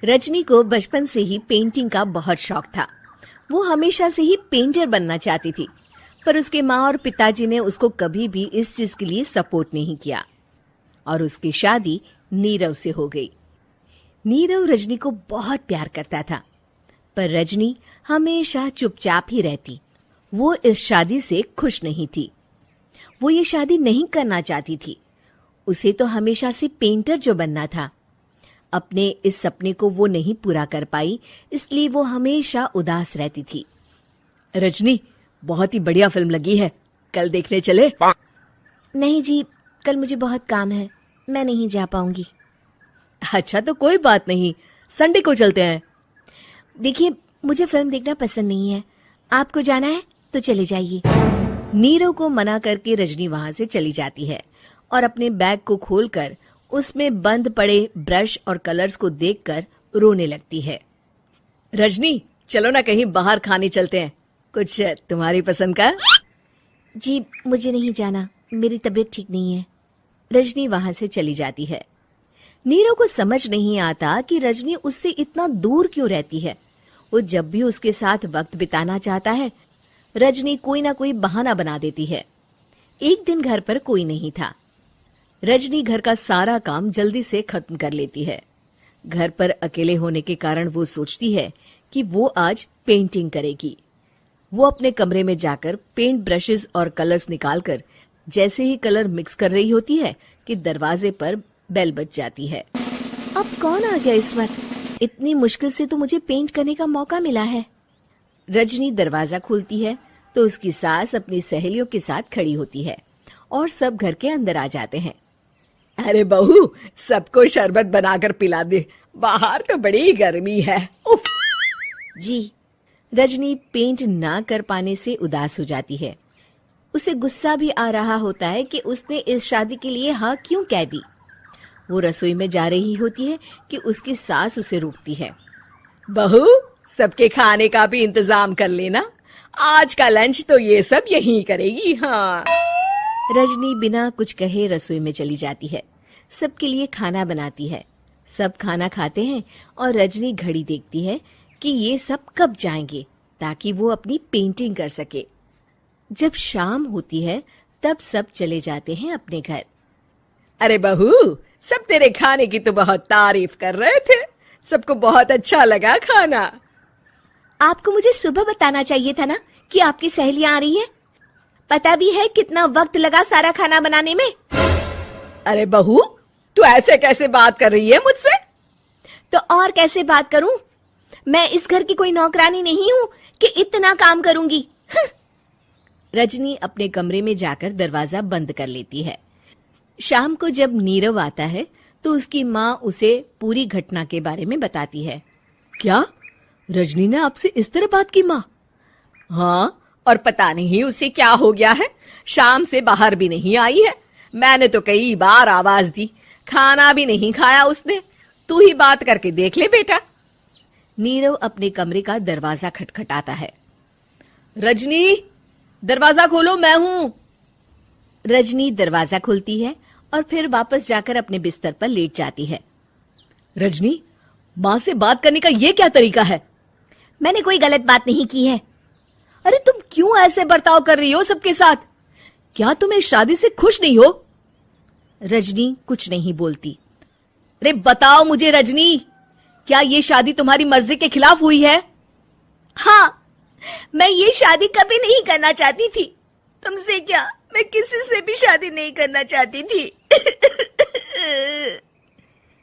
रजनी को बचपन से ही पेंटिंग का बहुत शौक था। वो हमेशा से ही पेंटर बनना चाहती थी, पर उसके माँ और पिताजी ने उसको कभी भी इस चीज के लिए सपोर्ट नहीं किया और उसकी शादी नीरव से हो गई। नीरव रजनी को बहुत प्यार करता था, पर रजनी हमेशा चुपचाप ही रहती। वो इस शादी से खुश नहीं थी। वो ये शादी नहीं करना चाहती थी। उसे तो हमेशा से पेंटर जो बनना था। अपने इस सपने को वो नहीं पूरा कर पाई, इसलिए वो हमेशा उदास रहती थी। रजनी, बहुत ही बढ़िया फिल्म लगी है, कल देखने चले? नहीं जी, कल मुझे बहुत काम है, मैं नहीं जा पाऊंगी। अच्छा तो कोई बात नहीं, संडे को चलते हैं। देखिए, मुझे फिल्म देखना पसंद नहीं है। आपको जाना है तो चले जाइए। नीरव को मना करके रजनी वहां से चली जाती है और अपने बैग को खोलकर उसमें बंद पड़े ब्रश और कलर्स को देखकर रोने लगती है। रजनी, चलो ना कहीं बाहर खाने चलते हैं, कुछ तुम्हारी पसंद का। जी, मुझे नहीं जाना, मेरी तबीयत ठीक नहीं है। रजनी वहां से चली जाती है। नीरव को समझ नहीं आता कि रजनी उससे इतना दूर क्यों रहती है। वो जब भी उसके साथ वक्त बिताना चाहता है, रजनी कोई ना कोई बहाना बना देती है। एक दिन घर पर कोई नहीं था। रजनी घर का सारा काम जल्दी से खत्म कर लेती है। घर पर अकेले होने के कारण वो सोचती है कि वो आज पेंटिंग करेगी। वो अपने कमरे में जाकर पेंट ब्रशेस और कलर्स निकालकर जैसे ही कलर मिक्स कर रही होती है कि दरवाजे पर बेल बज जाती है। अब कौन आ गया इस वक्त? इतनी मुश्किल से तो मुझे पेंट करने का मौका मिला है। रजनी दरवाजा खोलती है तो उसकी सास अपनी सहेलियों के साथ खड़ी होती है और सब घर के अंदर आ जाते हैं। अरे बहू, सबको शरबत बनाकर पिला दे, बाहर तो बड़ी गर्मी है। उफ। जी। रजनी पेंट ना कर पाने से उदास हो जाती है। उसे गुस्सा भी आ रहा होता है कि उसने इस शादी के लिए हाँ क्यों कह दी। वो रसोई में जा रही होती है कि उसकी सास उसे रोकती है। बहू, सबके खाने का भी इंतजाम कर लेना, आज का लंच तो ये सब यहीं करेगी। हाँ। रजनी बिना कुछ कहे रसोई में चली जाती है। सबके लिए खाना बनाती है। सब खाना खाते हैं और रजनी घड़ी देखती है कि ये सब कब जाएंगे ताकि वो अपनी पेंटिंग कर सके। जब शाम होती है तब सब चले जाते हैं अपने घर। अरे बहू, सब तेरे खाने की तो बहुत तारीफ कर रहे थे, सबको बहुत अच्छा लगा खाना। आपको मुझे सुबह बताना चाहिए था ना कि आपकी सहेलियां आ रही है। पता भी है कितना वक्त लगा सारा खाना बनाने में। अरे बहू, तू ऐसे कैसे बात कर रही है मुझसे? तो और कैसे बात करूं? मैं इस घर की कोई नौकरानी नहीं हूं कि इतना काम करूंगी। रजनी अपने कमरे में जाकर दरवाजा बंद कर लेती है। शाम को जब नीरव आता है तो उसकी माँ उसे पूरी घटना के बारे में बताती है। क्या रजनी ने आपसे इस तरह बात की माँ? हाँ, और पता नहीं उसे क्या हो गया है, शाम से बाहर भी नहीं आई है। मैंने तो कई बार आवाज दी, खाना भी नहीं खाया उसने। तू ही बात करके देख ले बेटा। नीरव अपने कमरे का दरवाजा खटखटाता है। रजनी, दरवाजा खोलो, मैं हूं। रजनी दरवाजा खोलती है और फिर वापस जाकर अपने बिस्तर पर लेट जाती है। रजनी, माँ से बात करने का ये क्या तरीका है? मैंने कोई गलत बात नहीं की है। अरे तुम क्यों ऐसे बर्ताव कर रही हो सबके साथ? क्या तुम इस शादी से खुश नहीं हो? रजनी कुछ नहीं बोलती। अरे बताओ मुझे रजनी, क्या ये शादी तुम्हारी मर्जी के खिलाफ हुई है? हाँ, मैं ये शादी कभी नहीं करना चाहती थी। तुमसे क्या, मैं किसी से भी शादी नहीं करना चाहती थी।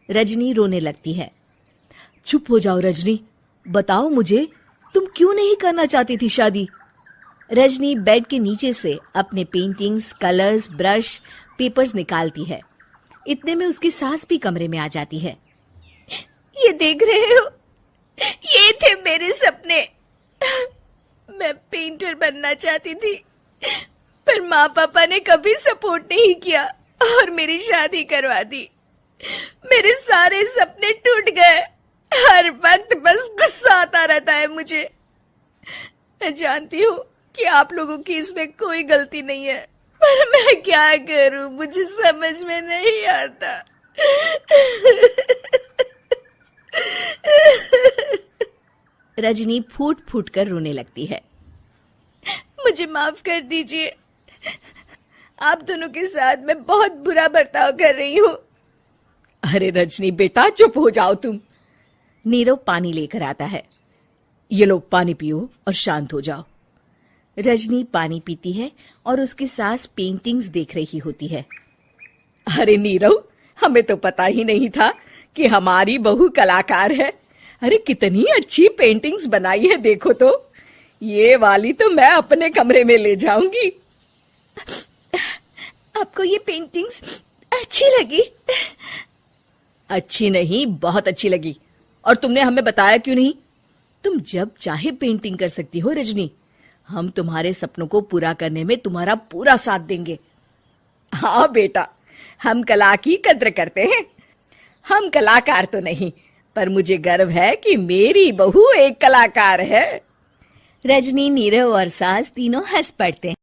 रजनी रोने लगती है। चुप हो जाओ रजनी, बताओ मुझे, तुम क्यों नहीं करना चाहती थी शादी? रजनी बेड के नीचे से अपने पेंटिंग्स, कलर्स, ब्रश, पेपर्स निकालती है। इतने में उसकी सास भी कमरे में आ जाती है। ये देख रहे हो, ये थे मेरे सपने। मैं पेंटर बनना चाहती थी, पर माँ पापा ने कभी सपोर्ट नहीं किया और मेरी शादी करवा दी। मेरे सारे सपने टूट गए। हर वक्त बस गुस्सा आता रहता है मुझे। मैं जानती हूँ कि आप लोगों की इसमें कोई गलती नहीं है, पर मैं क्या करूं, मुझे समझ में नहीं आता। रजनी फूट फूट कर रोने लगती है। मुझे माफ कर दीजिए, आप दोनों के साथ मैं बहुत बुरा बर्ताव कर रही हूँ। अरे रजनी बेटा, चुप हो जाओ तुम। नीरव पानी लेकर आता है। ये लो पानी पियो और शांत हो जाओ। रजनी पानी पीती है और उसकी सास पेंटिंग्स देख रही होती है। अरे नीरव, हमें तो पता ही नहीं था कि हमारी बहू कलाकार है। अरे कितनी अच्छी पेंटिंग्स बनाई है, देखो तो। ये वाली तो मैं अपने कमरे में ले जाऊंगी। आपको ये पेंटिंग्स अच्छी लगी? अच्छी नहीं, बहुत अच्छी लगी। और तुमने हमें बताया क्यों नहीं? तुम जब चाहे पेंटिंग कर सकती हो रजनी। हम तुम्हारे सपनों को पूरा करने में तुम्हारा पूरा साथ देंगे। हाँ बेटा, हम कला की कद्र करते हैं। हम कलाकार तो नहीं, पर मुझे गर्व है कि मेरी बहू एक कलाकार है। रजनी, नीरव और सास तीनों हंस पड़ते हैं।